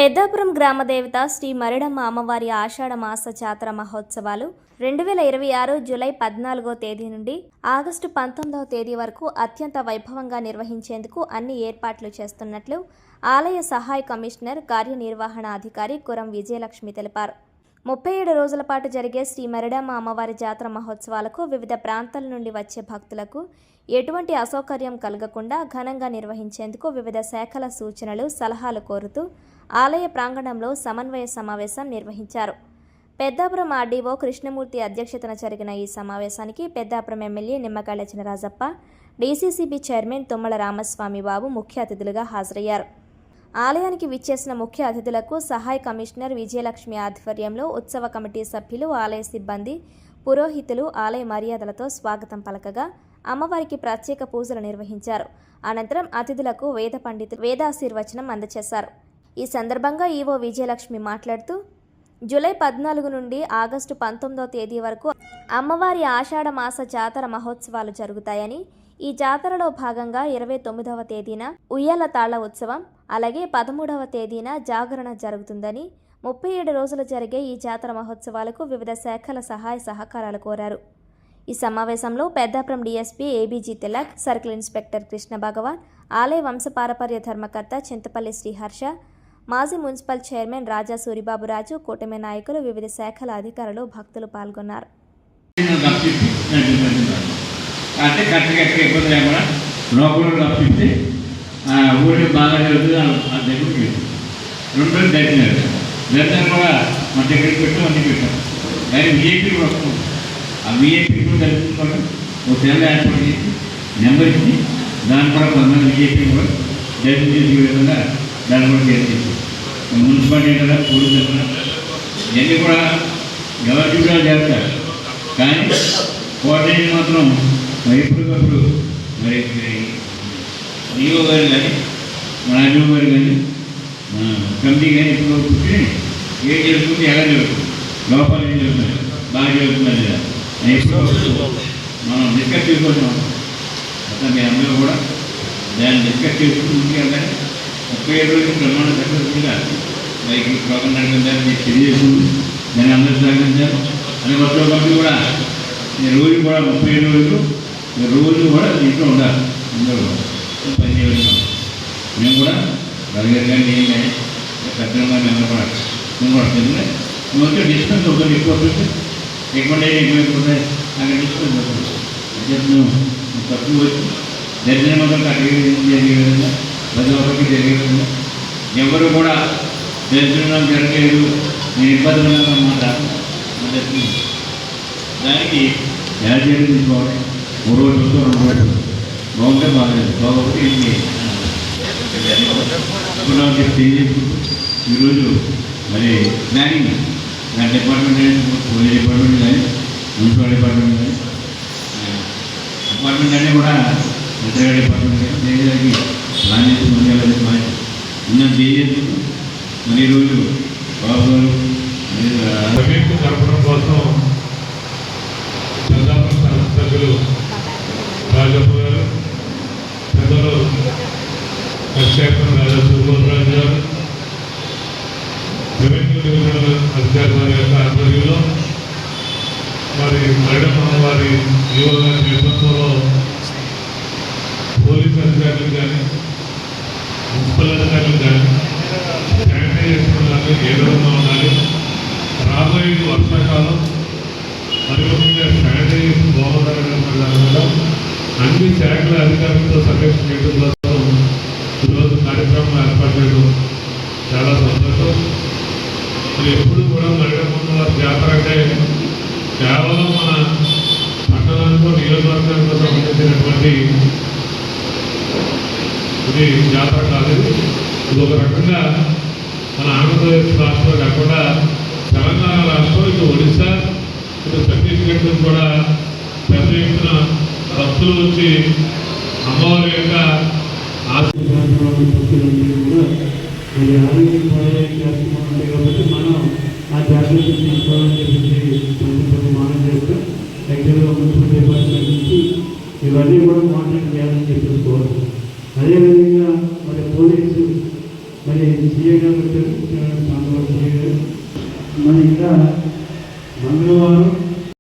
పెద్దాపురం గ్రామదేవత శ్రీ మరిడమ్మ అమ్మవారి ఆషాఢ మాస జాతర మహోత్సవాలు 2026 జూలై 14వ తేదీ నుండి ఆగస్టు 19వ తేదీ వరకు అత్యంత వైభవంగా నిర్వహించేందుకు అన్ని ఏర్పాట్లు చేస్తున్నట్లు ఆలయ సహాయ కమిషనర్ కార్యనిర్వహణ అధికారి కురం విజయలక్ష్మి తెలిపారు. 37 రోజుల పాటు జరిగే శ్రీ మరిడమ్మ అమ్మవారి జాతర మహోత్సవాలకు వివిధ ప్రాంతాల నుండి వచ్చే భక్తులకు ఎటువంటి అసౌకర్యం కలగకుండా ఘనంగా నిర్వహించేందుకు వివిధ శాఖల సూచనలు సలహాలు కోరుతూ ఆలయ ప్రాంగణంలో సమన్వయ సమావేశం నిర్వహించారు. పెద్దాపురం ఆర్డీఓ కృష్ణమూర్తి అధ్యక్షతన జరిగిన ఈ సమావేశానికి Peddapuram MLA Nimmakayala Chinarajappa, DCCB chairman Tummala Ramaswamy బాబు ముఖ్య అతిథులుగా హాజరయ్యారు. ఆలయానికి విచ్చేసిన ముఖ్య అతిథులకు సహాయ కమిషనర్ విజయలక్ష్మి ఆధ్వర్యంలో ఉత్సవ కమిటీ సభ్యులు, ఆలయ సిబ్బంది, పురోహితులు ఆలయ మర్యాదలతో స్వాగతం పలకగా అమ్మవారికి ప్రత్యేక పూజలు నిర్వహించారు. అనంతరం అతిథులకు వేద పండితులు వేదాశీర్వచనం అందజేశారు. ఈ సందర్భంగా ఈవో విజయలక్ష్మి మాట్లాడుతూ జూలై 14 నుండి ఆగస్టు 19వ తేదీ వరకు అమ్మవారి ఆషాఢ మాస జాతర మహోత్సవాలు జరుగుతాయని, ఈ జాతరలో భాగంగా 29వ తేదీన ఉయ్యాల తాళ్ల ఉత్సవం, అలాగే 13వ తేదీన జాగరణ జరుగుతుందని, 37 రోజులు జరిగే ఈ జాతర మహోత్సవాలకు వివిధ శాఖల సహాయ సహకారాలు కోరారు. ఈ సమావేశంలో Peddapuram DSP ABG Tilak, circle inspector Krishna Bhagavan, ఆలయ వంశపారపర్య ధర్మకర్త చింతపల్లి శ్రీహర్ష, మాజీ మున్సిపల్ చైర్మన్ రాజా సూరిబాబురాజు, కూటమి నాయకులు, వివిధ శాఖల అధికారులు, భక్తులు పాల్గొన్నారు. అంటే కరెక్ట్గా ఎక్కడ ఇబ్బంది లేకుండా లోపల తప్పిస్తే ఊరికి బాగా జరుగుతుంది. ఆ దగ్గరికి 2 రోజులు దర్శనం కూడా మన దగ్గరికి పెట్టాం, అన్ని పెట్టాం. కానీ విఐపీ కూడా వస్తుంది. ఆ విఐపీ కూడా దర్శించుకోవడం ఒక సెల్ ఏర్పాటు చేసి నెంబర్ ఇచ్చి దాని కూడా కొంతమంది విఐపీ కూడా దర్శనం చేసే విధంగా దాన్ని కూడా చేసేసి మున్సిపాలిటీ కదా పోలీసు ఇవన్నీ కూడా ఎవరి కూడా చేస్తారు. కానీ కోఆర్డినేషన్ మాత్రం ఎప్పటికప్పుడు మరి డిఓ గారు కానీ మన ఆర్డీఓ గారు కానీ కమిటీ కానీ ఎప్పుడు కూర్చుని ఏం జరుగుతుంది, ఎలా జరుగుతుంది, లోపాలు ఏం జరుగుతుంది, బాగా జరుగుతుంది లేదా ఎప్పుడు మనం డిస్కస్ చేసుకుంటున్నాం. అసలు మీ అందరూ కూడా దాన్ని డిస్కస్ చేసుకుని ముందుకెళ్ళాలి. 37 రోజులు ప్రమాణ సక్సెస్ఫుల్గా లైక్ ప్రోగ్రాం నడిపించాలి, మీరు తెలియజేస్తుంది, దాన్ని అందరూ సహకరించారు. అని కొత్త కంపెనీ కూడా రోజు కూడా 37 రోజులు రోజు కూడా ఇంట్లో ఉండాలి. అందరూ పని చేయగలుగుతాం. మేము కూడా రవిగారు కానీ నేను కానీ పెద్దలు కానీ అందరూ కూడా మేము కూడా వస్తుంది. మేము వచ్చే డిస్టెన్స్ అవుతుంది, ఎక్కువ వస్తుంది, ఎక్కువ ఎక్కువైపోతాయి. అక్కడ డిస్టెన్స్ అవుతుంది. అంటే మేము తక్కువ వచ్చి దర్శనం మొదలు అక్కడికి జరిగే విధంగా ప్రతి ఒక్కరికి జరిగే విధంగా ఎవరు కూడా దర్శనం జరగలేదు, నేను ఇబ్బంది మాట దానికి ఎలా చేయాలి తీసుకోవాలి. 3 రోజులు 2 రోజులు బాగుంటే బాగలేదు, బాగోకపోతే ఏంటి తెలియజేసుకుంటూ ఈరోజు మరి ప్లానింగ్ నా డిపార్ట్మెంట్ కానీ, పోలీస్ డిపార్ట్మెంట్ కానీ, మున్సిపల్ డిపార్ట్మెంట్ కానీ, డిపార్ట్మెంట్ అన్నీ కూడా ఇతర డిపార్ట్మెంట్ కానీ చేయడానికి ప్లాన్ చేసి ముందుకెళ్ళాలి. ఉన్నది తెలియజేసుకుంటూ మరి ఈరోజు బాబు గారు జరపడం కోసం పెద్దాపురం శాసనసభ్యులు రాజప్ప గారు, పెద్దలు రాజా సూరిబాబురాజు గారు, రెవెన్యూ డివిజనల్ అధికారి వారి యొక్క ఆధ్వర్యంలో మరి మరిడమ్మ వారి యువ గారి నేతృత్వంలో పోలీసు అధికారులు కానీ, మున్సిపల్ అధికారులు కానీ శానిటైజేషన్ కానీ ఏ విధంగా ఉండాలి, రాబోయే వర్షాకాలం మరి ముఖ్యంగా శానిటైజేషన్ బాగుండాలనే అన్ని శాఖల అధికారులతో సమీక్ష చేయడం కోసం ఈరోజు కార్యక్రమం ఏర్పాటు చేయడం చాలా సంతోషం. ఎప్పుడు కూడా మరిడమ్మ జాతర అంటే కేవలం మన పట్టణానికో నియోజకవర్గానికో సంబంధించినటువంటి ఇది జాతర కాదు. ఇది ఒక రకంగా మన ఆంధ్రప్రదేశ్ రాష్ట్రం కాకుండా తెలంగాణ రాష్ట్రం, ఇటు ఒడిశా, ఇటు ఛత్తీస్గఢ్ కూడా పెద్ద ఎత్తున భక్తులు వచ్చి అమ్మవారి యొక్క కాబట్టి మనం ఆ జాగ్రత్త తీసుకోవాలని చెప్పి మనం చేస్తూ యాక్చువల్గా మున్సిపల్ డిపార్ట్మెంట్ నుంచి ఇవన్నీ కూడా మానిటరింగ్ చేయాలని చెప్పి కోరుతున్నాం. అదేవిధంగా మరి పోలీసు మరి సీఏ గారు వచ్చారు, సాంబాబు సీఏ గారు. మరి ఇంకా మంగళవారం